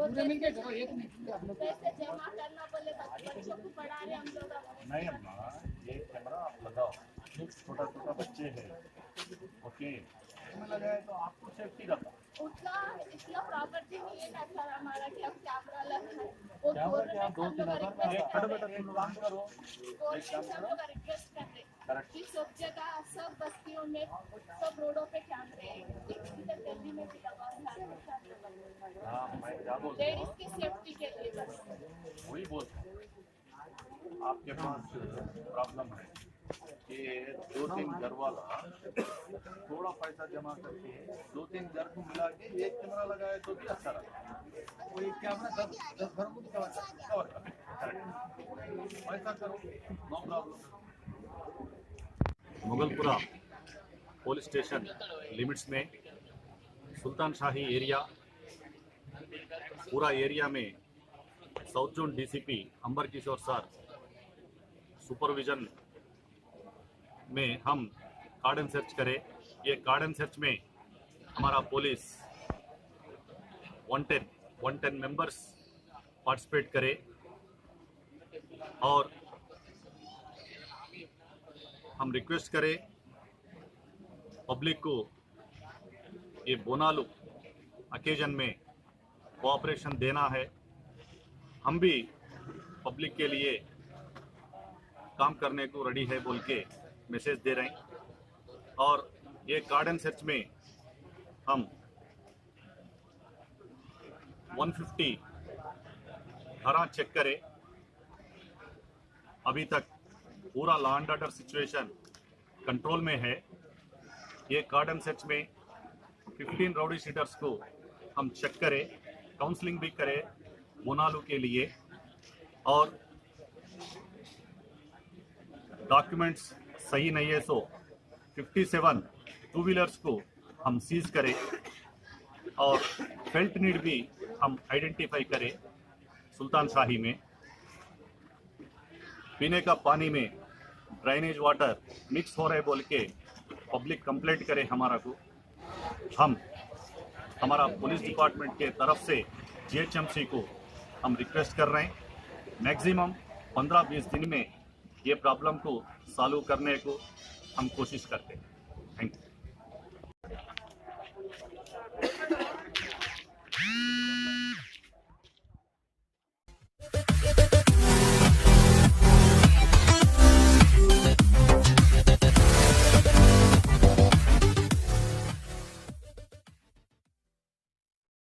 पूरे मिलके करो, एक नहीं पैसे जमा करना बोले बच्चों को पढ़ा रहे हम लोग। नहीं अम्मा, ये कैमरा आप लगाओ, छोटा छोटा बच्चे हैं, ओके इसमें लगाए तो आपको सेफ्टी रहता। उतना इतना प्रॉपर्टी नहीं है ना सर हमारा कि हम कैमरा लगाए। वो कैमरा क्या 2-3 हज़ार में खड़े बैठे तुम काम करो। गवर्नमेंट से हम लोग रिक्वेस्ट कर रहे हैं कि सब जगह सब बस्तियों में सब रोडों पे कैमरे दिल्ली में भी लगा हाँ मैं क्या बोलता हूँ, लेडीज की सेफ्टी के लिए बस वही बोलता हूँ। आपके पास प्रॉब्लम है कि 2-3 घर वाला थोड़ा पैसा जमा करके 2-3 घर को मिला के एक कैमरा लगाए तो भी अच्छा रहा। कोई कैमरा 10 घर को कवर कवर कर पैसा करो, no problem. Mughalpura police station limits में सुल्तान शाही एरिया, पूरा एरिया में south zone DCP Amber Kishore sir supervision में हम कार्डन सर्च करें। ये कार्डन सर्च में हमारा पुलिस 110 मेंबर्स पार्टिसिपेट करे और हम रिक्वेस्ट करें पब्लिक को ये बोनालू अकेजन में कोऑपरेशन देना है। हम भी पब्लिक के लिए काम करने को रेडी है बोल के मैसेज दे रहे हैं। और ये गार्डन सर्च में हम 150 घरा चेक करें। अभी तक पूरा law and order situation control में है। ये गार्डन सर्च में 15 राउडी शीटर्स को हम चेक करें, काउंसलिंग भी करें बोनालू के लिए, और डॉक्यूमेंट्स सही नहीं है सो 57 टू व्हीलर्स को हम सीज करें और फेल्ट नीड भी हम आइडेंटिफाई करें। सुल्तान शाही में पीने का पानी में ड्रेनेज वाटर मिक्स हो रहे बोल के पब्लिक कंप्लेंट करे हमारा को। हम हमारा पुलिस डिपार्टमेंट के तरफ से जीएचएमसी को हम रिक्वेस्ट कर रहे हैं मैक्सिमम 15-20 दिन में ये प्रॉब्लम को सॉल्व करने को हम कोशिश करते हैं। Thank you.